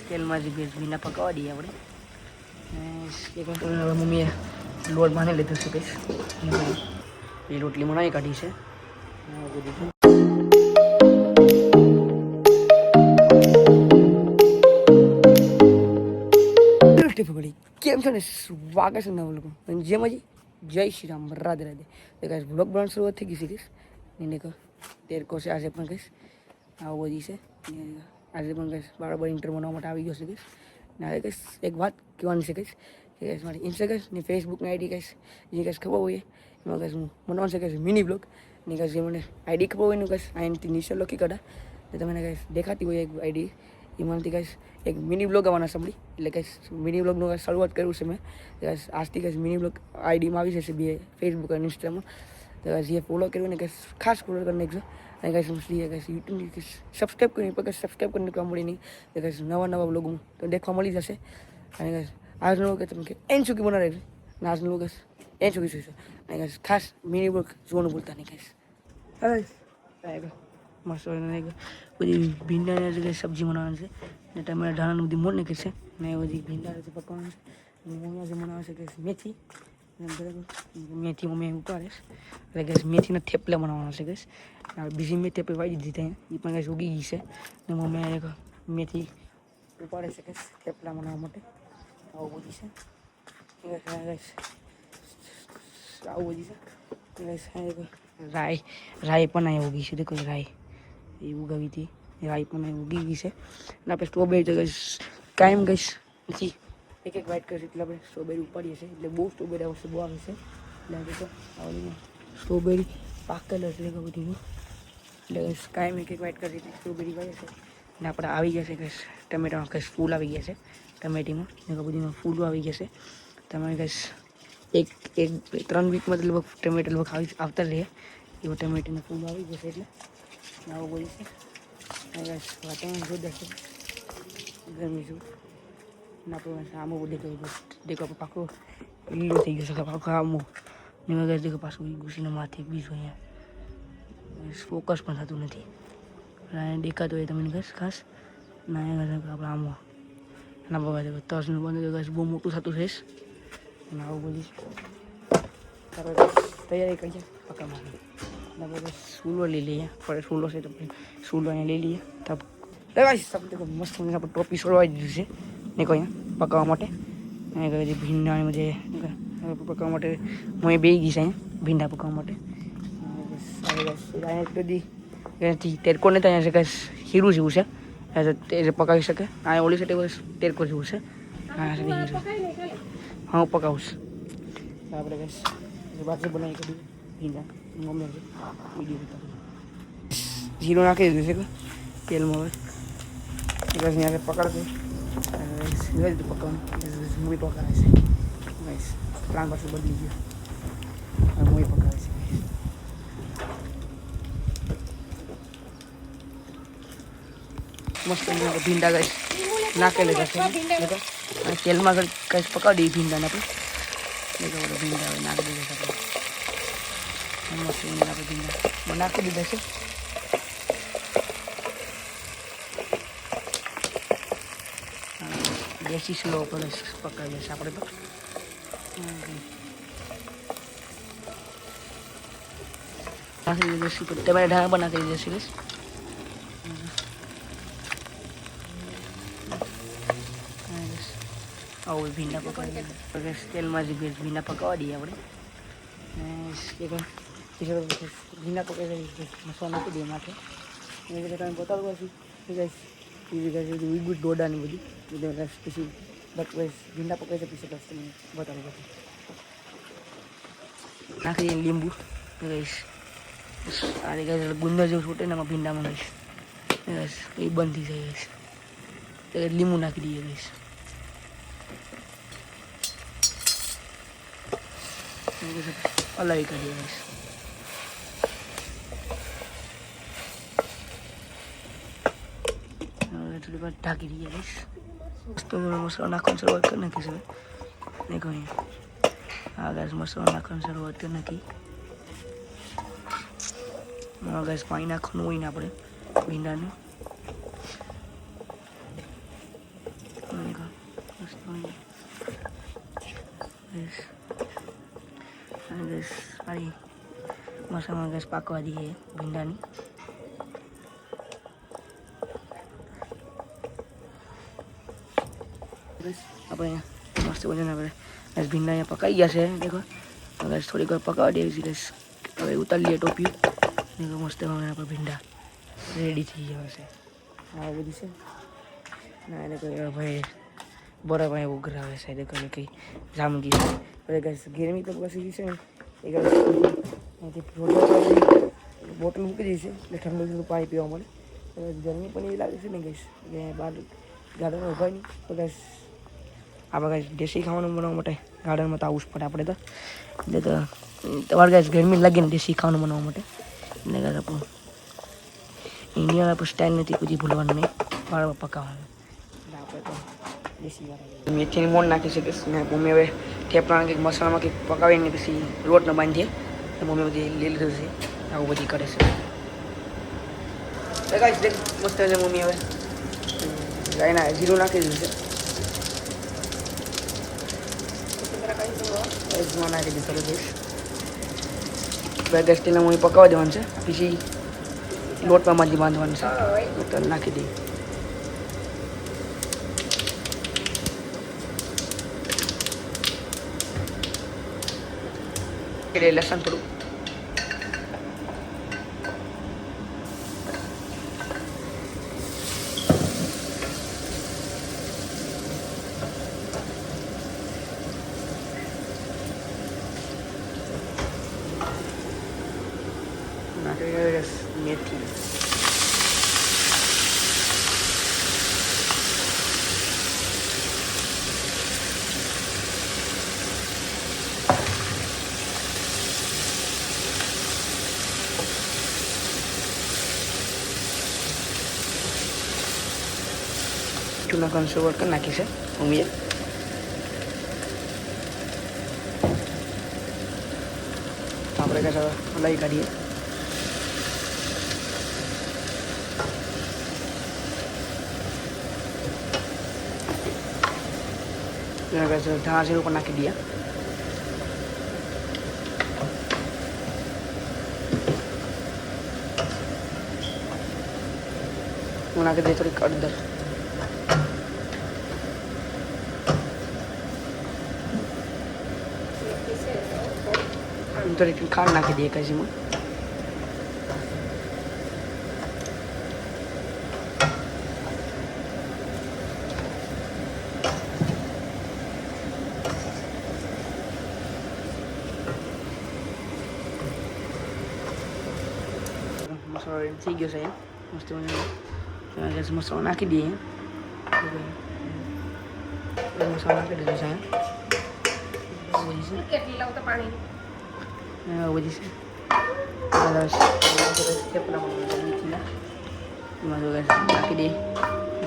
તેલમાં જ ભીંડા પકાવવા દઈએ આપણે. મમ્મીએ લોટ બાંધી લીધું છે કઈશ. એ રોટલી બનાવી કાઢી છે. કેમ છો ને સ્વાગત છે નવા લોકો જેમ હજી જય શ્રી રામ રાધે રાધે. તો કઈશ બ્લોગ બનાવવાનું શરૂઆત થઈ ગઈ છે કઈશ એને કહો તેરકો છે આજે પણ કઈશ આવું બધી છે. આજે પણ કઈશ બરાબર ઇન્ટરવ્યુ બનાવવા માટે આવી ગયો છે કઈશ. ને હવે કઈશ એક વાત કહેવાની છે કઈશ કે કઈશ મારી ઇન્સ્ટાગ્રામ ને ફેસબુકની આઈડી કઈશ જે કઈશ ખબર હોય એમાં કઈશ હું બનાવવાનું છે કઈશ મિની બ્લોગ ને કઈશ જે મને આઈડી ખબર હોય એનું કઈશ અહીંથી નીચે લખી કાઢા ને તમને કઈશ દેખાતી હોય એક આઈડી એમાંથી કઈશ એક મિની બ્લોગ આવવાના સાંભળી એટલે કઈશ મિની બ્લોગનું શરૂઆત કર્યું છે મેં. કઈશ આજથી કઈશ મિની બ્લોગ આઈડીમાં આવી જશે બે ફેસબુક અને ઇન્સ્ટામાં. તો જે ફોલો કર્યું ને કઈશ ખાસ ફોલો કરી નાખજો. અને કઈશ કઈશ યુટ્યુબની કઈશ સબસ્ક્રાઈબ કરી કઈશ સબસ્ક્રાઈબ કરીને કામ મળી નહીં તો કઈશ નવા બ્લોગમાં તો દેખવા મળી જશે. અને કઈશ આજનો લોકો તમે કે એન સુધી બનાવી રહેશે અને આજનો લોકો એન સુધી જોઈશું. અને કઈશ ખાસ મિની બ્લોગ જોવાનું ભૂલતા નહીં કઈશ. મસ્ત બધી ભીંડાની જગ્યાએ સબ્જી બનાવવાની છે ને ટમેટા ધાણાનું બધી મોડ નાખી છે ને બધી ભીંડા પકવાનું છે. મમ્મી જે બનાવે છે કે મેથી બરાબર મેથી મમ્મી ઉકાળીશ એટલે કે મેથીના થેપલા બનાવવાના છે કઈશ. બીજી મેથી આપણે વાળી દીધી ત્યાં એ પણ કઈશ ઉગી ગઈ છે ને મમ્મી મેથી ઉપાડે છે કઈશ થેપલા બનાવવા માટે. આવું બધી છે આવું બધી છે રાઈ પણ અહીં ઉગી છે દેખો રાઈ એ ઉગાવી હતી રાઈ પણ અહીં ઉગી ગઈ છે. અને આપણે સ્ટ્રોબેરી તો કઈશ કાયમ કઈશ નથી એક વાઇટ કરીશ એટલે આપણે સ્ટ્રોબેરી ઉપાડીએ છીએ એટલે બહુ સ્ટ્રોબેરી આવશે બહુ આવે છે. એટલે આપણે આવડીને સ્ટ્રોબેરી પાકેલ હશે બધું એટલે કાયમ એક વાઇટ કરી સ્ટ્રોબેરી વાળે છે. ને આપણે આવી ગયા છે કઈશ ટમેટામાં કઈશ ફૂલ આવી ગયા છે ટમેટીમાં ને બધીમાં ફૂલો આવી ગયા છે. તમે કઈશ એક 3 વીકમાં લગભગ ટમેટા લગભગ આવતા રહીએ એવું ટમેટીના ફૂલો આવી જશે એટલે આવું બધું છે. વાતાવરણ જોરદાર છે ગરમી જેવું ને આપણે આમો દેખો પાકો લીલો થઈ ગયો છે પાકો આમો ને દેખો પાછું ઘૂસીને માથે બીજું અહીંયા ફોકસ પણ થતું નથી દેખાતું હોય તમને કઈશ ખાસ ના આપણે આમો ના બાબા તસનું બંધ કઈશ બહુ મોટું થતું થઈશ અને આવું બધું તૈયારી કરીએ પકાવવાની. બસ સૂલો લઈ લઈએ પડે સૂલો છે તો સૂલો અહીંયા લઈ લઈએ તબ મસ્ત આપણે ટોપી સોળવાઈ દીધું છે ને કોઈ પકાવવા માટે. અને કહે ભીંડા જે પકાવવા માટે હું બે ગઈ છે અહીંયા ભીંડા પકાવવા માટે. બધી તેરકો ને ત્યાં છે કઈશ હીરું જેવું છે તે પકાવી શકે. આ ઓલી સાથે બસ તેરકો જેવું છે હા હું પકાવું છું. આપણે કઈશ બાજુ બનાવી કાઢી ભીંડા મમ્મી વિડીયો જીરો નાખી દીધું છે તેલમાં હવે બસ અહીંયા પકડતું પકવાનું મૂવી પકાવે છે બસ પ્લાન પાછું બદલી ગયો મૂવી પકાવે છે. મસ્ત ભીંડા કઈશ નાખેલી જશે તેલમાં કઈશ પકાવી દઈએ ભીંડાને આપણે ભીંડા હવે નાખી દીધા છે આપણે મસ્ત આપણે ભીંડા નાખી દીધા છે. દેશી સ્લો પર પકાવીએ છીએ આપણે તો નાખી દીધું છે તમારે ઢાળ પણ નાખી દીધા છે. આવું ભીંડા પકાવી તેલમાં જ ભીંડા પકાવવા દઈએ આપણે ભીંડા પકાવી મસાલો નાખી દઈએ માથે તમે બતાવું પછી દોડાની બધી પછી ભીંડા પકાવી છે પછી બસ તમે બતાવું પછી નાખી દઈએ લીંબુ કહીશ આ ગુંદર જેવું છૂટે ને એમાં ભીંડામાં કહીશ એ બંધ થઈ જાય કહીશ લીંબુ નાખી દઈએ કહીશ અલાવી કાઢીએ કહીશ. થોડી વાર ઢાંકી દઈએ કહીશ તો મસાલો નાખવાની શરૂઆત કરી નાખીશ હવે નહીં કહી આ ગેસ મસાલો નાખવાની શરૂઆત કરી નાખી. ગેસ પાણી નાખવાનું હોય ને આપણે ભીંડાને સારી મસામાં ગેસ પાકવા દઈએ ભીંડાની. આપણે મસ્ત વજન આપણે ભીંડા અહીંયા પકાઈ ગયા છે. દેખો ગેસ થોડીક વાર પકાવવા દઈએ છીએ ગેસ. હવે ઉતારી લઈએ ટોપી. દેખો મસ્ત હવે આપણે ભીંડા રેડી થઈ ગયા છે. આ બધી છે ના એને કોઈ ભાઈ બરાબર એવું ઉઘરાવે છે. દેખો કંઈ જામજી હવે ગેસ ગરમી તો પછી છે ને એ ગેસ બોટલ મૂકી દઈશે એટલે ઠંડુ ઠંડુ પાણી પીવા મળે. ગરમી પણ એવી લાગે છે ને ગેસ કે બહાર ગાર્ડનમાં ઉભા નહીં તો ગેસ આપણે ગેસ દેશી ખાવાનું બનાવવા માટે ગાર્ડનમાં તો આવવું જ પડે આપણે તો. એટલે તો તમારે ગેસ ગરમી લાગે ને દેશી ખાવાનું બનાવવા માટે એટલે ગેસ આપણું ઇન્ડિયન આપણું સ્ટાઇલ નથી કોઈ ભૂલવાનું નહીં, વાળવા પકાવવાનું. એટલે આપણે તો દેશી વાળા મેથીની મોણ નાખી છે કે મમ્મી હવે થેપલાને કંઈક મસાલામાં કંઈક પકાવીને પછી લોટને બાંધીએ. મમ્મી બધી લીલું છે આવું બધી કરે છે. મસ્ત છે મમ્મી હવે ગાયના જીરું નાખી દીધું છે. નાખી દીધું ગેસ. બે ગેસ તેલને મમ્મી પકાવવા દેવાનું છે પછી લોટમાં માંથી બાંધવાનું છે. લોટ નાખી દઈએ. લસણ થોડું મેથી ચૂના કંસોવર કરી નાખી છે મમ્મીએ. આપણે કઈ હલાવી કાઢીએ. ધાણા જીરું પણ નાખી દઈએ. હું નાખી દઈએ થોડીક હળદર. થોડીક ખાંડ નાખી દઈએ કજીમાં. મસાલો રેડી થઈ ગયો છે. મસ્ત ગેસ મસાલો નાખી દઈએ. મસાલો નાખી દીધો છે. કેટલી લાવતો પાણી બધી છે. નાખી દઈએ.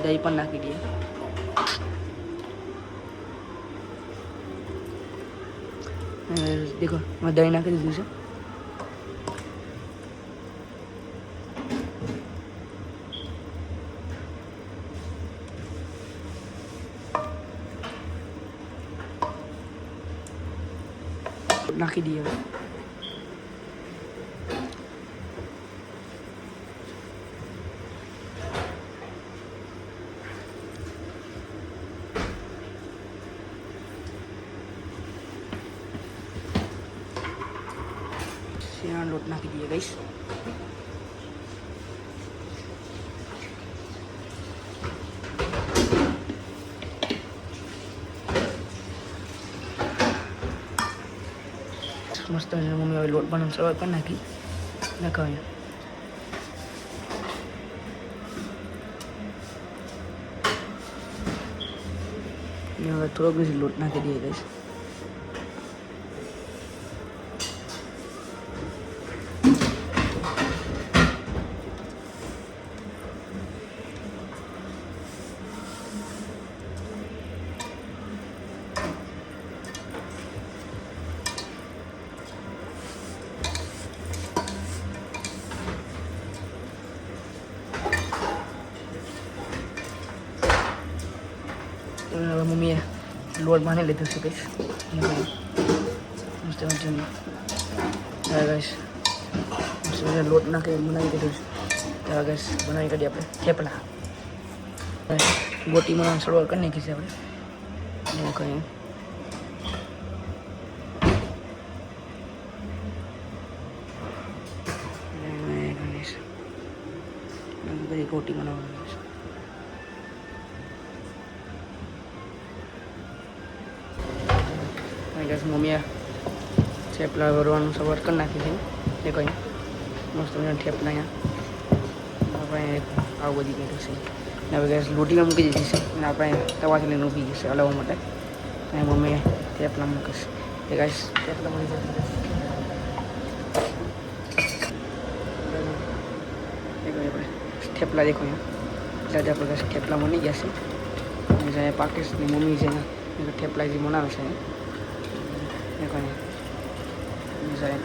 દહીં પણ નાખી દઈએ. દેખો દહીં નાખી દીધું છે. નાખી દઈએ. શેરનો લોટ નાખી દઈએ ગાઈસ. મસ્ત મમ્મી હવે લોટ બનાવવાનું શરૂઆત કરી નાખી. નાખવા હવે થોડોક જ લોટ નાખી દઈએ ગાઈસ. મમ્મીએ લોટ બાંધી લીધું છે કઈશ મસ્ત મજાનું ગાઈસ લોટ નાખી બનાવી દીધું છે ગાઈસ બનાવી કાઢીએ આપણે થેપલા ગોટી બનાવવાની શરૂઆત કરી નાખી છે આપણે કહ્યું બધી રોટી બનાવવાની છે મમ્મીએ થેપલા ભરવાનું શરૂઆત કરી નાખી છે એ કંઈ મસ્ત મજાના થેપલા અહીંયા આપણે આવું બધી કર્યું છે ને હવે ગેસ લોટીમાં મૂકી દીધી છે અને આપણે તવાથી લઈને ઊભી જશે હલાવવા માટે અને મમ્મીએ થેપલા મૂકીશ એ ગેસ થેપલા મળી જશે થેપલા દેખો અહીંયા દાદા આપણે થેપલા બની ગયા છે અને પાકિસ્તાની મમ્મી છે થેપલા જે બનાવે છે દેખો અહીંયા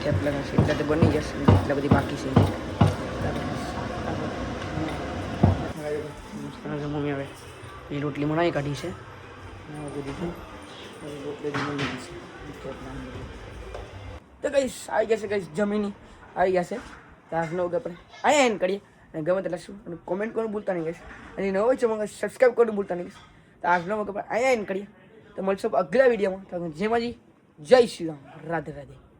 થેપલા છે એટલે બની જશે એટલે બધી બાકી છે મમ્મી હવે એ રોટલી બનાવી કાઢી છે તો કઈ આવી ગયા છે કઈ જમીની આવી ગયા છે તો આજનો આપણે અહીંયા એન્ડ કરીએ અને ગમે તેટલા શું અને કોમેન્ટ કરવાનું ભૂલતા નહીં ગઈશ અને નવો છે મને સબસ્ક્રાઈબ કરવાનું ભૂલતા નહીં ગઈશ તો આજનો આપણે અહીંયા એન્ડ કરીએ તો મળશો અગલા વિડીયોમાં તો જેમાં જય શ્રી રામ રાધે રાધે